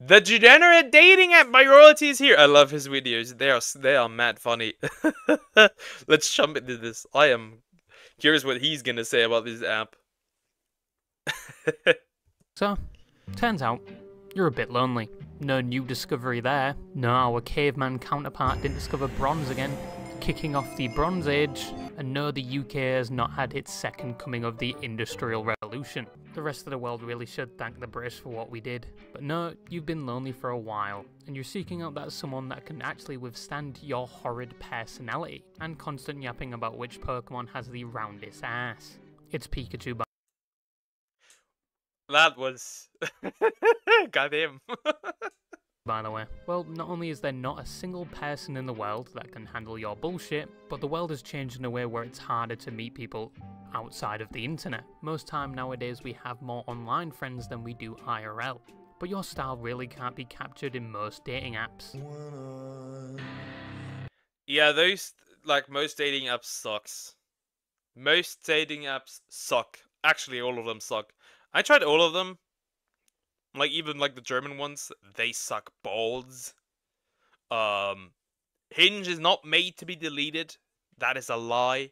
The Degenerate dating app by Royalty is here. I love his videos. They are mad funny. Let's jump into this. I am curious what he's gonna say about this app. So, turns out, you're a bit lonely. No new discovery there. No, our caveman counterpart didn't discover bronze again, kicking off the Bronze Age. And no, the UK has not had its second coming of the Industrial Revolution. The rest of the world really should thank the British for what we did. But no, you've been lonely for a while, and you're seeking out that someone that can actually withstand your horrid personality, and constant yapping about which Pokemon has the roundest ass. It's Pikachu. That was... Got him. By the way. Well, not only is there not a single person in the world that can handle your bullshit, but the world has changed in a way where it's harder to meet people outside of the internet. Most time nowadays we have more online friends than we do IRL, but your style really can't be captured in most dating apps. Yeah, those, like, most dating apps sucks. Most dating apps suck. Actually, all of them suck. I tried all of them. Like, even, like, the German ones, they suck balls. Hinge is not made to be deleted. That is a lie.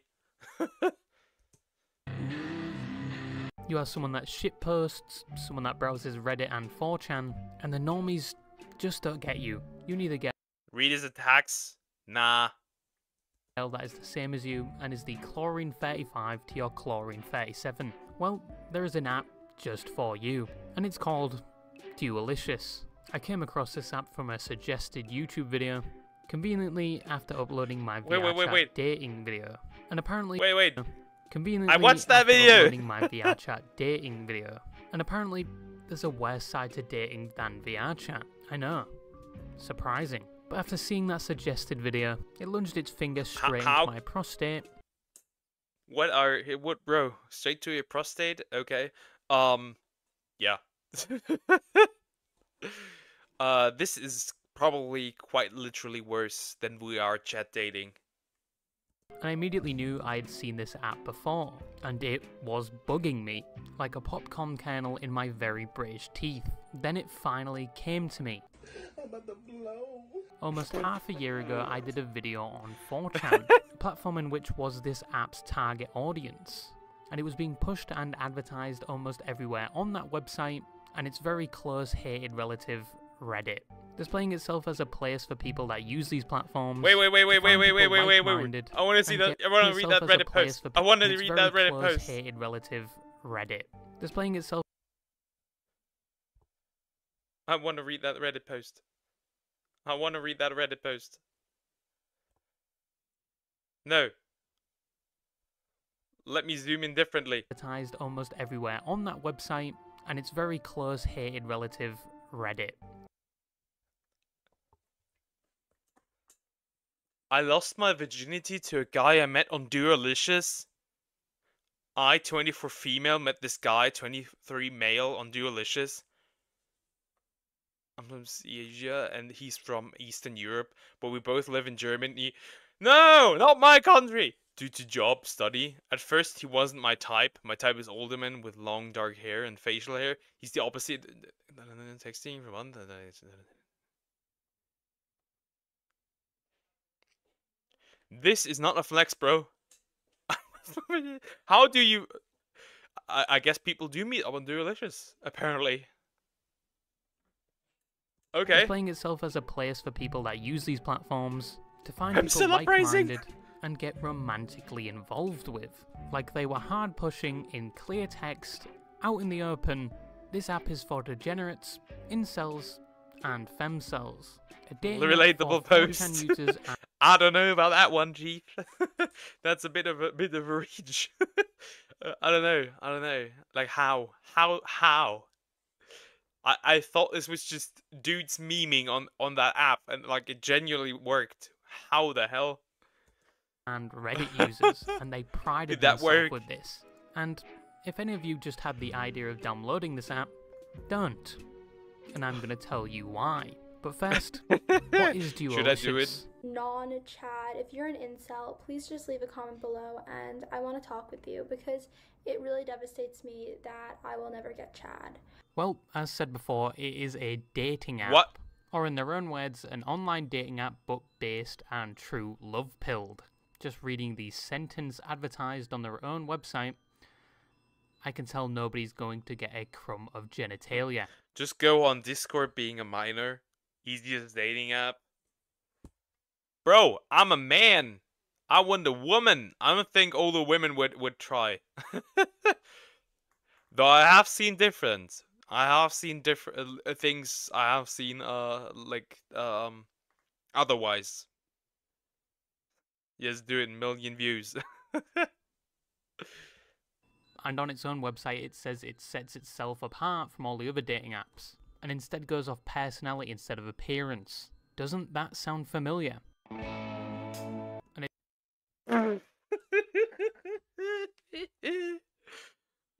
You are someone that shitposts, someone that browses Reddit and 4chan, and the normies just don't get you. You neither get Read his attacks? Nah. that is the same as you and is the chlorine 35 to your chlorine 37. Well, there is an app just for you, and it's called Dualicious. I came across this app from a suggested YouTube video, conveniently after uploading my VR dating video. And apparently, conveniently, I watched that video. Uploading my VR chat dating video. And apparently, there's a worse side to dating than VR chat. I know, surprising. But after seeing that suggested video, it lunged its finger straight into my prostate. What, bro? Straight to your prostate? Okay. Yeah. This is probably quite literally worse than VR chat dating. I immediately knew I had seen this app before, and it was bugging me, like a popcorn kernel in my very British teeth. Then it finally came to me. I'm about to blow. Almost half a year ago, I did a video on 4chan, a platform in which was this app's target audience. And it was being pushed and advertised almost everywhere on that website, and its very close hated relative, Reddit, displaying itself as a place for people that use these platforms. Wait. I want to see that. I want to read that Reddit post. I want to read that Reddit post. Hated relative, Reddit, displaying itself. I want to read that Reddit post. I want to read that Reddit post. No. Let me zoom in differently. Advertised almost everywhere on that website, and its very close hated relative, Reddit. I lost my virginity to a guy I met on Dualicious. I, 24 female, met this guy, 23 male, on Dualicious. I'm from Asia, and he's from Eastern Europe, but we both live in Germany. No, not my country! Due to job, study. At first, he wasn't my type. My type is older men with long dark hair and facial hair. He's the opposite. Texting for one. This is not a flex, bro. How do you... I guess people do meet up on Dualicious, apparently. Okay. Displaying itself as a place for people that use these platforms to find people like-minded and get romantically involved with. Like they were hard pushing in clear text, out in the open. This app is for degenerates, incels, and femcels. A dating relatable post. I don't know about that one, Chief. That's a bit of a reach. I don't know. Like how? I thought this was just dudes memeing on that app, and like it genuinely worked. How the hell? And Reddit users, and they prided themselves with this. And if any of you just had the idea of downloading this app, don't. And I'm gonna tell you why. But first, what is Dualicious? Should I do it? Non-Chad, if you're an incel, please just leave a comment below, and I want to talk with you because it really devastates me that I will never get Chad. Well, as said before, it is a dating app. What? Or in their own words, an online dating app but based and true love pilled. Just reading the sentence advertised on their own website, I can tell nobody's going to get a crumb of genitalia. Just go on Discord being a minor. Easiest dating app. Bro, I'm a man. I want a woman. I don't think all the women would try. Though I have seen different. I have seen different things. I have seen otherwise. Yes, do it in million views. And on its own website, it says it sets itself apart from all the other dating apps, and instead goes off personality instead of appearance. Doesn't that sound familiar? And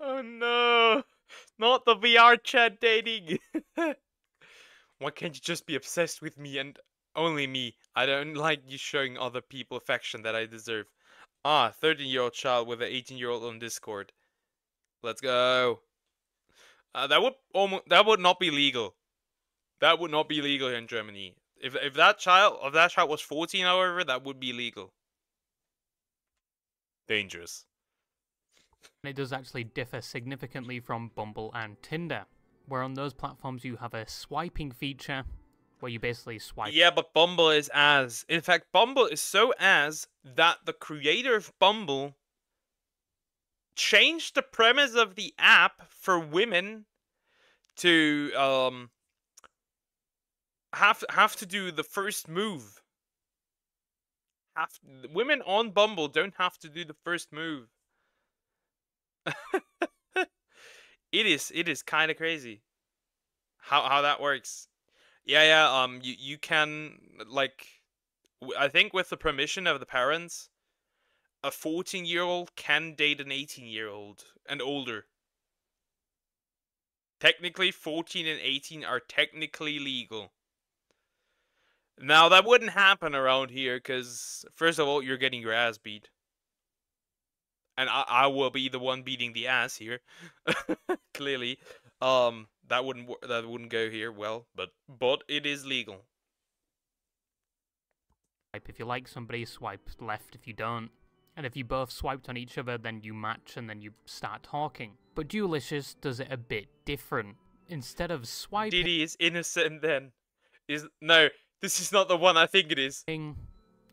Oh no, not the VR chat dating. Why can't you just be obsessed with me and only me? I don't like you showing other people affection that I deserve. 13-year-old child with an 18-year-old on Discord. Let's go. That would not be legal. That would not be legal here in Germany. If that child was 14, however, that would be legal. Dangerous. it does actually differ significantly from Bumble and Tinder, where on those platforms you have a swiping feature where you basically swipe. Yeah, but Bumble is as. In fact, Bumble is so as that the creator of Bumble changed the premise of the app for women to have to do the first move. Women on Bumble don't have to do the first move. It is kind of crazy how that works. Yeah. You can, like, I think with the permission of the parents, a 14-year-old can date an 18-year-old and older. Technically, 14 and 18 are technically legal. Now, that wouldn't happen around here because, first of all, you're getting your ass beat. And I will be the one beating the ass here. Clearly. That wouldn't go here well, but it is legal. If you like somebody, swipe left if you don't. And if you both swiped on each other, then you match and then you start talking. But Dualicious does it a bit different. Instead of swiping... Diddy is innocent then. No, this is not the one I think it is.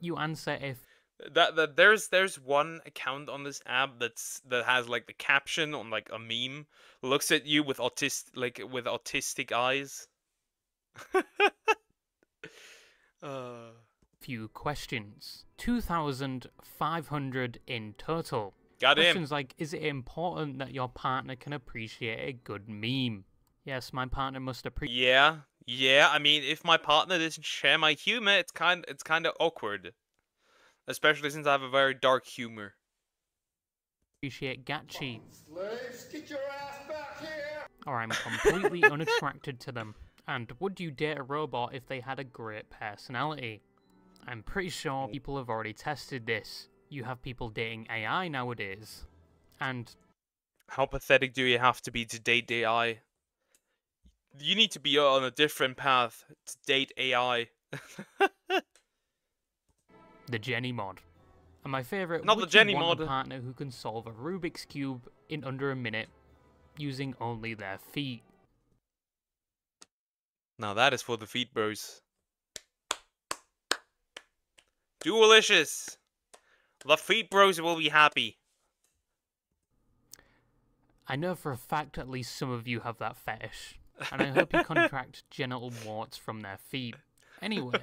You answer if... There's one account on this app that has like the caption on like a meme, looks at you with autistic eyes. Few questions. 2,500 in total. Got him. Questions like, is it important that your partner can appreciate a good meme? Yes, my partner must appreciate... Yeah, I mean, if my partner doesn't share my humor, it's kind of awkward. Especially since I have a very dark humor. Appreciate gachi. Slaves, get your ass back here! Or I'm completely unattracted to them. And would you date a robot if they had a great personality? I'm pretty sure people have already tested this. You have people dating AI nowadays. And... how pathetic do you have to be to date AI? You need to be on a different path to date AI. The Jenny mod. And my favourite, not the Jenny mod. A partner who can solve a Rubik's Cube in under a minute using only their feet. Now that is for the feet bros. Dualicious. The feet bros will be happy. I know for a fact at least some of you have that fetish. And I hope you contract genital warts from their feet. Anyway,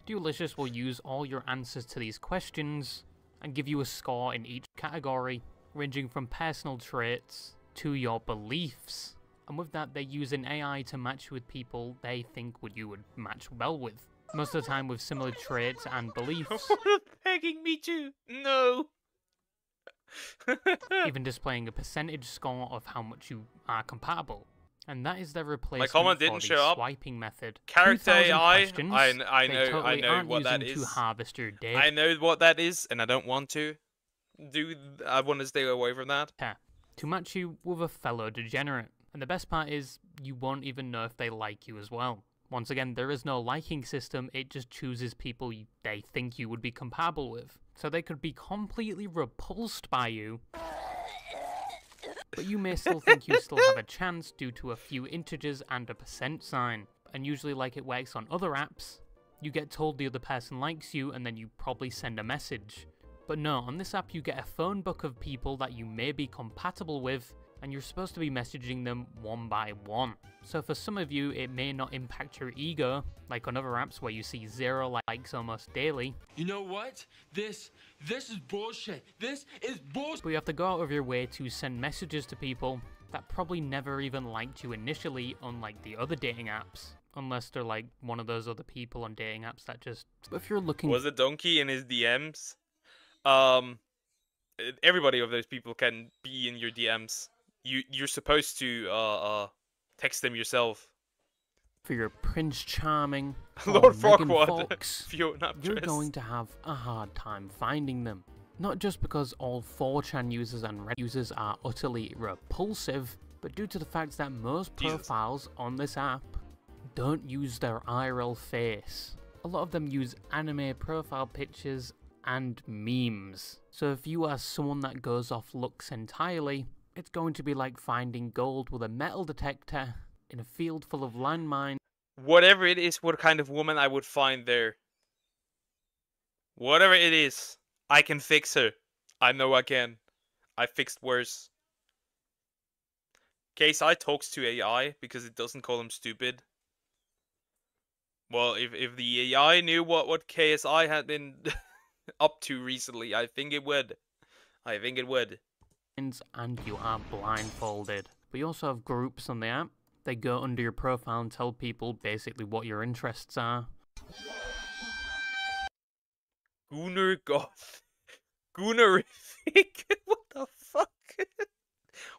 Dualicious will use all your answers to these questions and give you a score in each category, ranging from personal traits to your beliefs. And with that, they use an AI to match you with people they think you would match well with. Most of the time with similar traits and beliefs. Begging me to. No. Even displaying a percentage score of how much you are compatible. And that is their replacement my comment for didn't the show up. Swiping method. Character AI, I totally know aren't what that using is. to harvest your data. I know what that is, and I don't want to. I want to stay away from that. To match you with a fellow degenerate. And the best part is, you won't even know if they like you as well. Once again, there is no liking system, it just chooses people they think you would be compatible with. So they could be completely repulsed by you, but you may still think you still have a chance due to a few integers and a percent sign. And usually, like it works on other apps, you get told the other person likes you and then you probably send a message. But no, on this app you get a phone book of people that you may be compatible with, and you're supposed to be messaging them one by one. So for some of you, it may not impact your ego, like on other apps where you see 0 likes almost daily. You know what? This is bullshit. This is bullshit. But you have to go out of your way to send messages to people that probably never even liked you initially, unlike the other dating apps. Unless they're like one of those other people on dating apps that just... If you're looking... Was it Donkey in his DMs? Everybody of those people can be in your DMs. You're supposed to text them yourself. For your Prince Charming or Lord Megan Farquaad, Fox, Fiona you're Aptress. going to have a hard time finding them. Not just because all 4chan users and Reddit users are utterly repulsive, but due to the fact that most profiles on this app don't use their IRL face. A lot of them use anime profile pictures and memes. So if you are someone that goes off looks entirely, it's going to be like finding gold with a metal detector in a field full of landmines. Whatever it is, what kind of woman I would find there. Whatever it is, I can fix her. I know I can. I fixed worse. KSI talks to AI because it doesn't call him stupid. Well, if the AI knew what KSI had been up to recently, I think it would. I think it would. And you are blindfolded. But you also have groups on the app. They go under your profile and tell people basically what your interests are. Gunnar Goth. Gunnarific? What the fuck?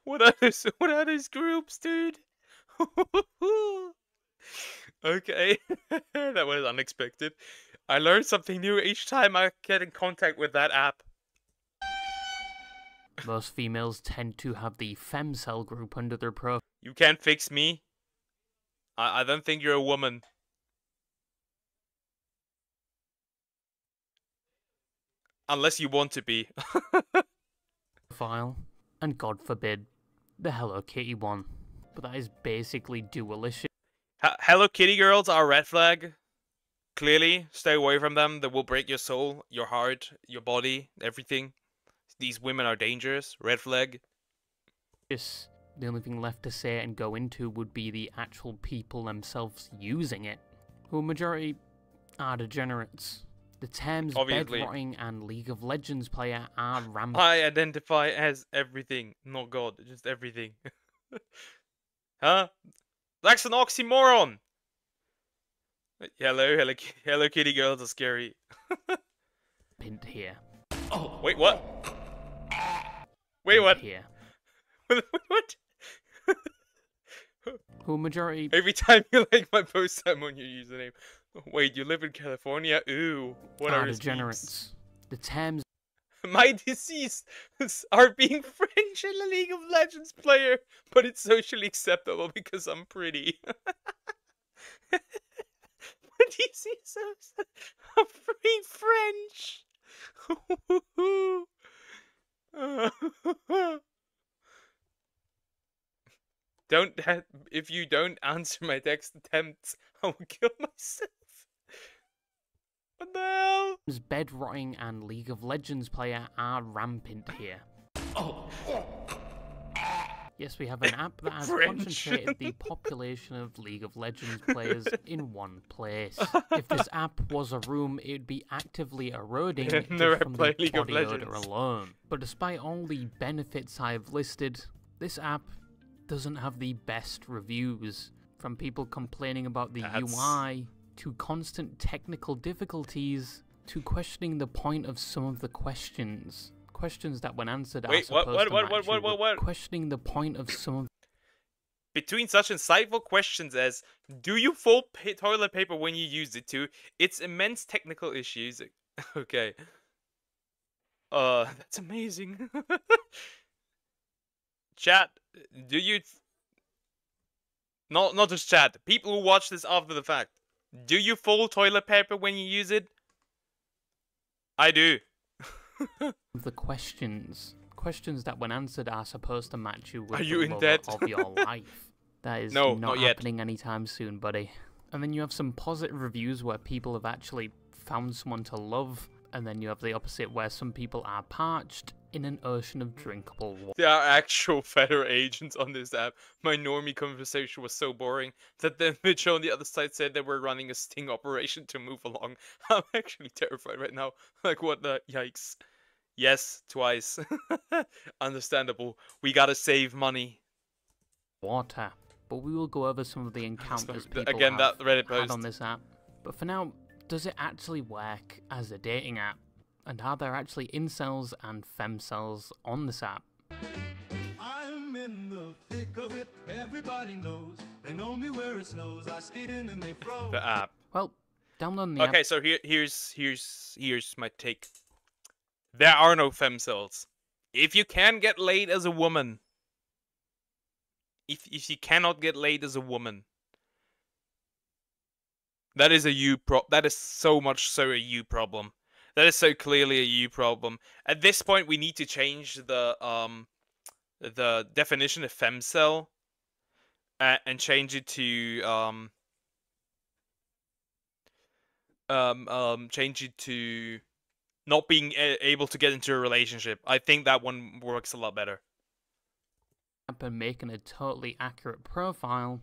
What are those groups, dude? Okay. That was unexpected. I learned something new each time I get in contact with that app. Most females tend to have the femcel group under their profile. You can't fix me. I don't think you're a woman. Unless you want to be. And God forbid, the Hello Kitty one. But that is basically dualicious. Hello Kitty girls are a red flag. Clearly, stay away from them. They will break your soul, your heart, your body, everything. These women are dangerous. Red flag. The only thing left to say and go into would be the actual people themselves using it, who a majority are degenerates. The terms bed-rotting and League of Legends player are rampant. I identify as everything, not God, just everything. Huh? That's an oxymoron! Hello Kitty girls are scary. Pint here. Oh, wait, what? Wait, what? Here. What? Who majority... Every time you like my post, I'm on your username. Wait, you live in California? Ooh, what are degenerates? The terms... My disease are being French in a League of Legends player, but it's socially acceptable because I'm pretty. My disease I'm being French. If you don't answer my text attempts, I will kill myself. What the hell? Bed-rotting and League of Legends player are rampant here. Yes, we have an app that has concentrated the population of League of Legends players in one place. If this app was a room, it would be actively eroding just from the League of body odor alone. But despite all the benefits I've listed, this app doesn't have the best reviews. From people complaining about the UI, to constant technical difficulties, to questioning the point of some of the questions. Questions that when answered are supposed to questioning the point of some of... Between such insightful questions as, do you fold toilet paper when you use it to, its immense technical issues. Okay. That's amazing. Chat, do you... Not just chat. People who watch this after the fact. Do you fold toilet paper when you use it? I do. The questions that when answered are supposed to match you with Are the you in lover debt? of your life. That is No, not not yet. happening anytime soon, buddy. And then you have some positive reviews where people have actually found someone to love, and then you have the opposite where some people are parched in an ocean of drinkable water. There are actual federal agents on this app. My normie conversation was so boring that the Mitchell on the other side said they were running a sting operation to move along. I'm actually terrified right now. Like, what the yikes. Yes, twice. Understandable. We gotta save money. But we will go over some of the encounters people Again, have that Reddit had post. on this app. But for now, does it actually work as a dating app? And are there actually incels and femcels on this app? I'm in the thick of it. Everybody knows. They know me where it snows. I skate in and they froze. The app. Well, downloading the app. Okay, so here's my take. There are no femcels. If you can get laid as a woman, if you cannot get laid as a woman, that is that is so much so a you problem. That is so clearly a you problem. At this point, we need to change the definition of femcel and change it to not being able to get into a relationship. I think that one works a lot better. And making a totally accurate profile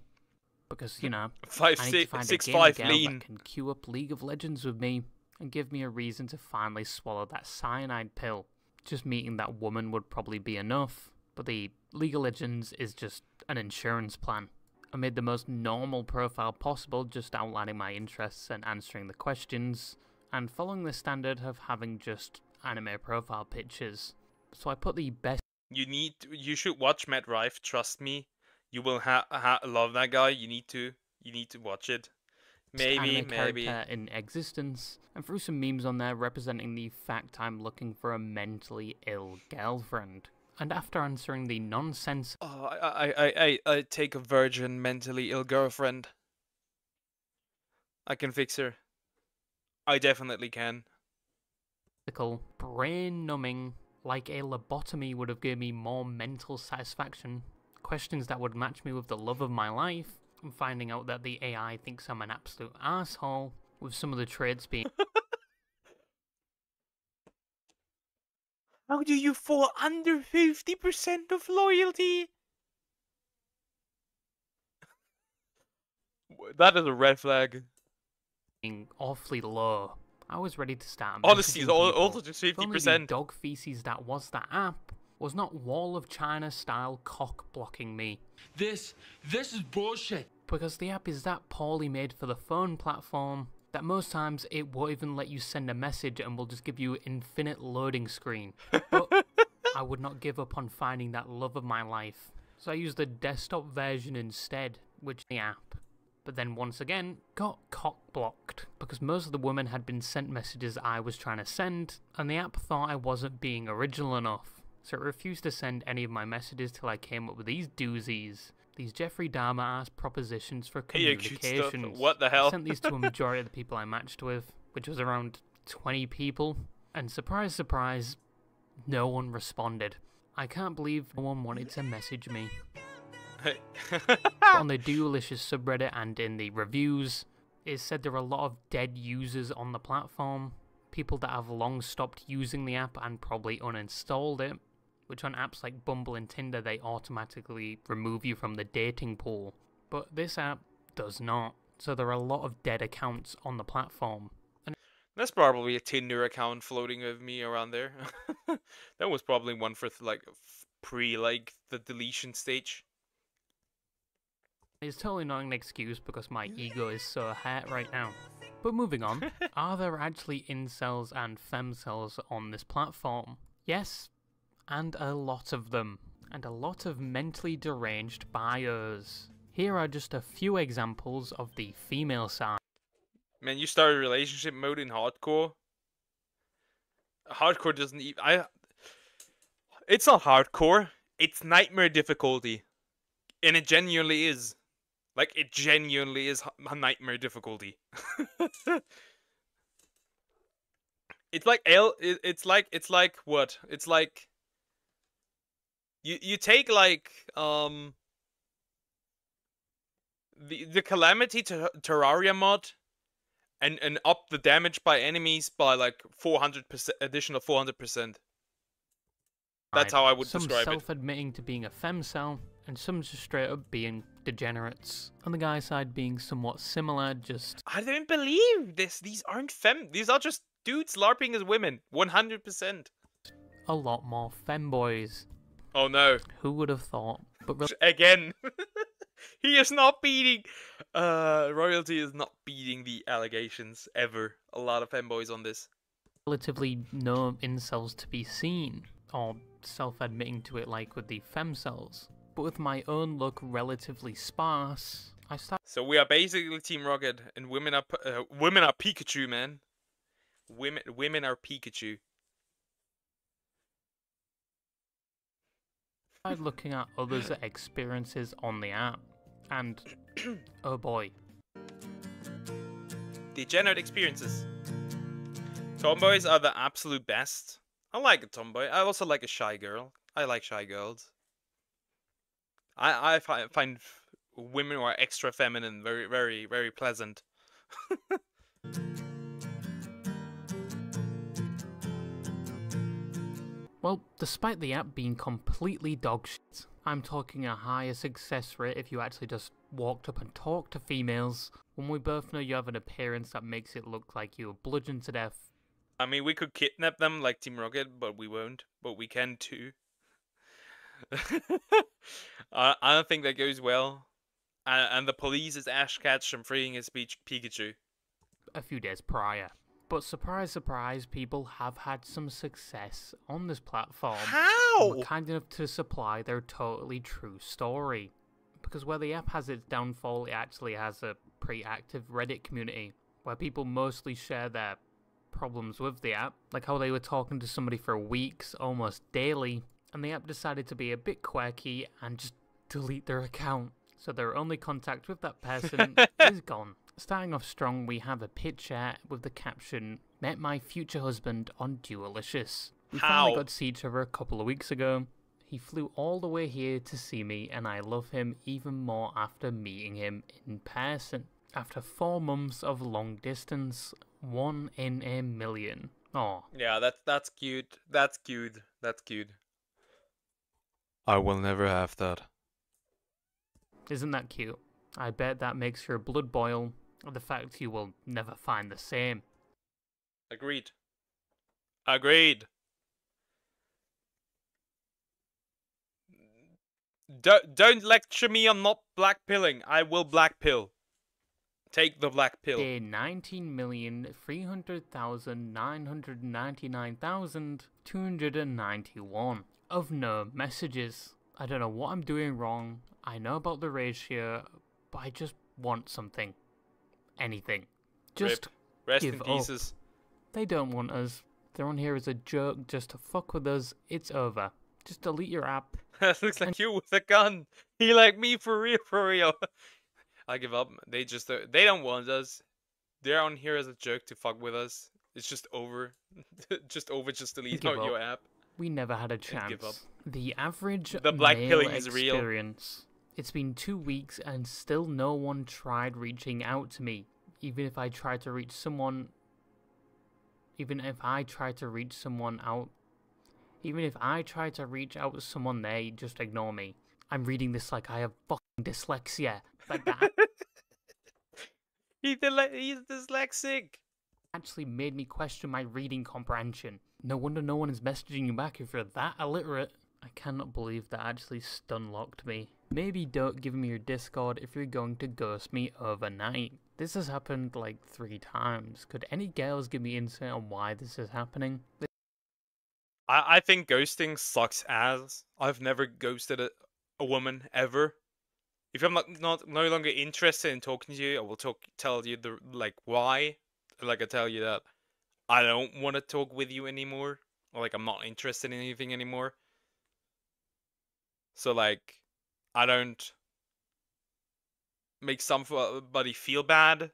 because, you know, 5'6", I need to find a 6'5" girl lean. that can queue up League of Legends with me and give me a reason to finally swallow that cyanide pill. Just meeting that woman would probably be enough, but the League of Legends is just an insurance plan. I made the most normal profile possible, just outlining my interests and answering the questions, and following the standard of having just anime profile pictures. So I put the best. You should watch Matt Rife. Trust me, you will love that guy. You need to watch it. Maybe. Character in existence, and threw some memes on there representing the fact I'm looking for a mentally ill girlfriend. And after answering the nonsense, I take a virgin mentally ill girlfriend. I can fix her. I definitely can. Brain numbing, like a lobotomy would have given me more mental satisfaction. Questions that would match me with the love of my life. And finding out that the AI thinks I'm an absolute asshole, with some of the traits being. How do you fall under 50% of loyalty? That is a red flag. Awfully low. I was ready to start. Honestly, it's messaging also people. just If only 50%. the dog feces that was that app was not Wall of China style cock blocking me. This is bullshit. Because the app is that poorly made for the phone platform that most times it won't even let you send a message and will just give you infinite loading screen. But I would not give up on finding that love of my life. So I used the desktop version instead, which the app. But then once again, got cock blocked, because most of the women had been sent messages I was trying to send, and the app thought I wasn't being original enough. So it refused to send any of my messages till I came up with these doozies. These Jeffrey Dahmer-ass propositions for communications. What the hell? I sent these to a majority of the people I matched with, which was around 20 people, and surprise, surprise, no one responded. I can't believe no one wanted to message me. On the Dualicious subreddit and in the reviews, it said there are a lot of dead users on the platform, people that have long stopped using the app and probably uninstalled it, which on apps like Bumble and Tinder they automatically remove you from the dating pool, but this app does not, so there are a lot of dead accounts on the platform. That's probably a Tinder account floating with me around there. That was probably one for pre the deletion stage. It's totally not an excuse because my ego is so hurt right now. But moving on, are there actually incels and femcels on this platform? Yes, and a lot of them. And a lot of mentally deranged bios. Here are just a few examples of the female side. Man, you started relationship mode in hardcore. Hardcore doesn't even... It's not hardcore. It's nightmare difficulty. And it genuinely is. Like, it genuinely is a nightmare difficulty. It's like it's like what? It's like you take like the Calamity Terraria mod and up the damage by enemies by like 400%, additional 400%. That's how I would some describe it. self-admitting to being a femcel, and some just straight up being degenerates. On the guy's side being somewhat similar, just I don't believe this. These aren't these are just dudes LARPing as women. 100%. a lot more femboys. Oh no. Who would have thought? But Again. He is not beating Royalty is not beating the allegations ever. A lot of femboys on this. relatively no incels to be seen, or self-admitting to it like with the femcels. But with my own look relatively sparse, I started So we are basically Team Rocket, and women are Pikachu, man. Women are Pikachu. looking at others' experiences on the app, and oh boy. Degenerate experiences. Tomboys are the absolute best. I like a tomboy. I also like a shy girl. I like shy girls. I find women who are extra feminine very, very, very pleasant. Well, despite the app being completely dogshit, I'm talking a higher success rate if you actually just walked up and talked to females, when we both know you have an appearance that makes it look like you were bludgeoned to death. I mean, we could kidnap them like Team Rocket, but we won't. But we can too. I don't think that goes well. And the police is Ash Ketchum freeing his Pikachu. A few days prior. But surprise, surprise, people have had some success on this platform. How? And were kind enough to supply their totally true story. Because where the app has its downfall, it actually has a pretty active Reddit community, where people mostly share their problems with the app, like how they were talking to somebody for weeks, almost daily, and the app decided to be a bit quirky and just delete their account. So their only contact with that person is gone. Starting off strong, we have a picture with the caption, "Met my future husband on Dualicious." We finally got to see each other a couple of weeks ago. He flew all the way here to see me, and I love him even more after meeting him in person. After 4 months of long distance, 1 in a million. Aw. Yeah, that's cute. That's cute. That's cute. I will never have that. Isn't that cute? I bet that makes your blood boil, or the fact you will never find the same. Agreed. Agreed. Don't lecture me on not black pilling. I will black pill. Take the black pill. 19,300,999,291 of no messages. I don't know what I'm doing wrong. I know about the ratio, but I just want something. Anything. Just Rest give in pieces. up. They don't want us. They're on here as a joke just to fuck with us. It's over. Just delete your app. That looks like you with a gun. He like me for real, for real. I give up. They don't want us. They're on here as a joke to fuck with us. It's just over. Just delete out your app. We never had a chance. Give up. The average The black male pilling is real. experience. It's been 2 weeks and still no one tried reaching out to me. Even if I tried to reach someone out to someone, they just ignore me. I'm reading this like I have fucking dyslexia. Like that He's dyslexic. actually made me question my reading comprehension. No wonder no one is messaging you back if you're that illiterate. I cannot believe that actually stun-locked me. Maybe don't give me your Discord if you're going to ghost me overnight. This has happened like 3 times. Could any girls give me insight on why this is happening? I think ghosting sucks ass. I've never ghosted a woman ever. If I'm no longer interested in talking to you, I will tell you the why. Like I tell you that I don't want to talk with you anymore. Or I'm not interested in anything anymore. So I don't make somebody feel bad.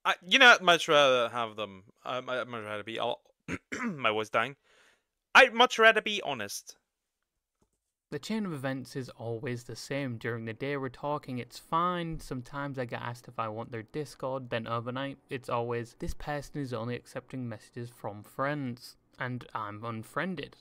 I'd much rather have them. I'd much rather be all. My voice dying. I'd much rather be honest. The chain of events is always the same. During the day we're talking, it's fine. Sometimes I get asked if I want their Discord, then overnight it's always, this person is only accepting messages from friends, and I'm unfriended.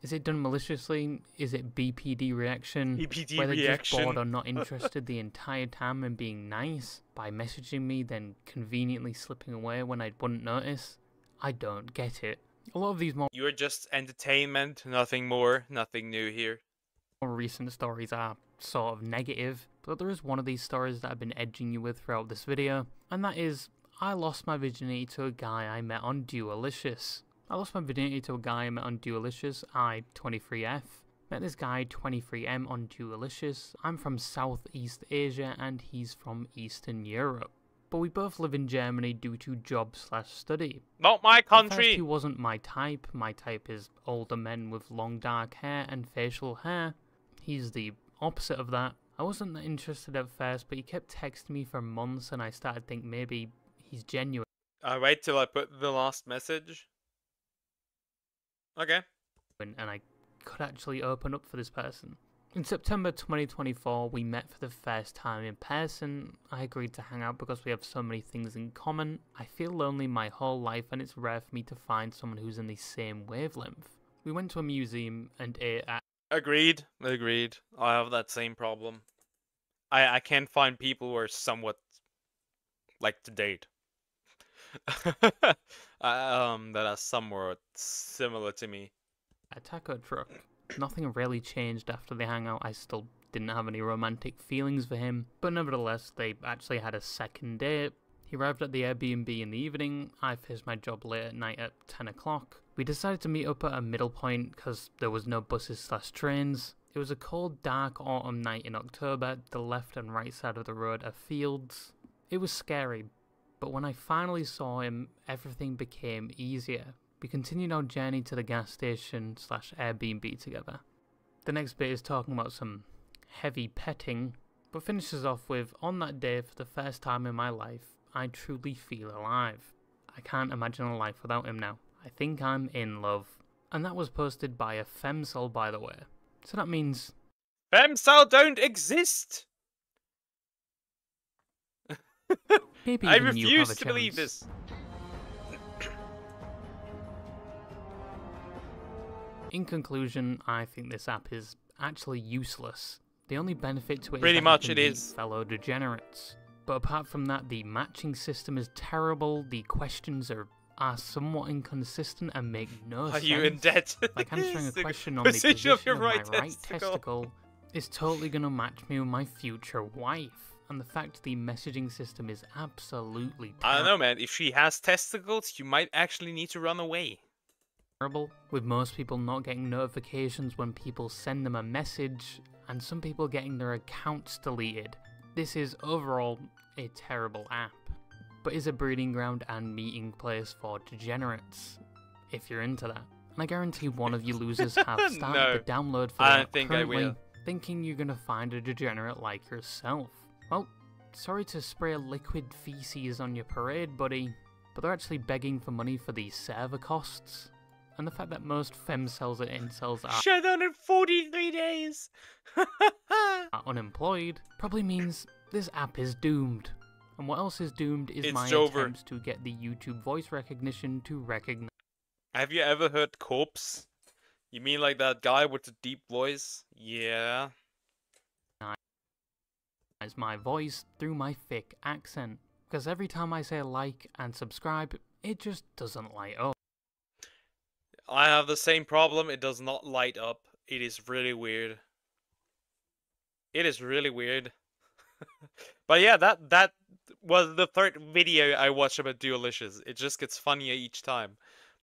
Is it done maliciously? Is it BPD reaction? BPD where they're just reaction. bored or not interested the entire time and being nice by messaging me, then conveniently slipping away when I wouldn't notice? I don't get it. A lot of these more You're just entertainment, nothing more, nothing new here. recent stories are sort of negative, but there is one of these stories that I've been edging you with throughout this video, and that is, I lost my virginity to a guy I met on Dualicious. I lost my virginity to a guy I met on Dualicious, I23F. Met this guy 23M on Dualicious. I'm from Southeast Asia and he's from Eastern Europe. But we both live in Germany due to job/study. Not my At first, country. he wasn't my type. My type is older men with long dark hair and facial hair. He's the opposite of that. I wasn't that interested at first, but he kept texting me for months and I started to think maybe he's genuine. I wait till I put the last message. Okay. And I could actually open up for this person. In September 2024, we met for the first time in person. I agreed to hang out because we have so many things in common. I feel lonely my whole life and it's rare for me to find someone who's in the same wavelength. We went to a museum and ate at Agreed. I have that same problem. I can't find people who are somewhat like to date. That are somewhat similar to me. a taco truck. Nothing really changed after the hangout. I still didn't have any romantic feelings for him, but nevertheless, they actually had a second date. He arrived at the Airbnb in the evening. I finished my job late at night at 10 o'clock. We decided to meet up at a middle point because there was no buses/trains. It was a cold, dark autumn night in October. The left and right side of the road are fields. It was scary, but when I finally saw him, everything became easier. We continued our journey to the gas station/Airbnb together. The next bit is talking about some heavy petting, but finishes off with, on that day, for the first time in my life, I truly feel alive. I can't imagine a life without him now. I think I'm in love. And that was posted by a femcel, by the way. So that means... Femcel don't exist! maybe I even you have refuse a to believe chance. this. In conclusion, I think this app is actually useless. The only benefit to it Pretty is that much you it can meet is. fellow degenerates. But apart from that, the matching system is terrible, the questions are somewhat inconsistent and make no sense. Are you in debt? Like answering a The question on the position of your my right testicle is totally going to match me with my future wife. And the fact the messaging system is absolutely I don't know, man. If she has testicles, you might actually need to run away. terrible, with most people not getting notifications when people send them a message, and some people getting their accounts deleted. This is overall a terrible app, but is a breeding ground and meeting place for degenerates, if you're into that. And I guarantee one of you losers have started No, the download for I that don't think I currently, will. thinking you're gonna find a degenerate like yourself. Well, sorry to spray liquid feces on your parade, buddy, but they're actually begging for money for the server costs. And the fact that most femcels and incels Shut down in 43 days! are unemployed probably means this app is doomed. And what else is doomed is It's my over. attempts to get the YouTube voice recognition to recognize Have you ever heard corpse? You mean like that guy with the deep voice? Yeah. my voice through my thick accent. Because every time I say like and subscribe, it just doesn't light up. I have the same problem. It does not light up. It is really weird. It is really weird. But yeah, that was the third video I watched about Dualicious. It just gets funnier each time.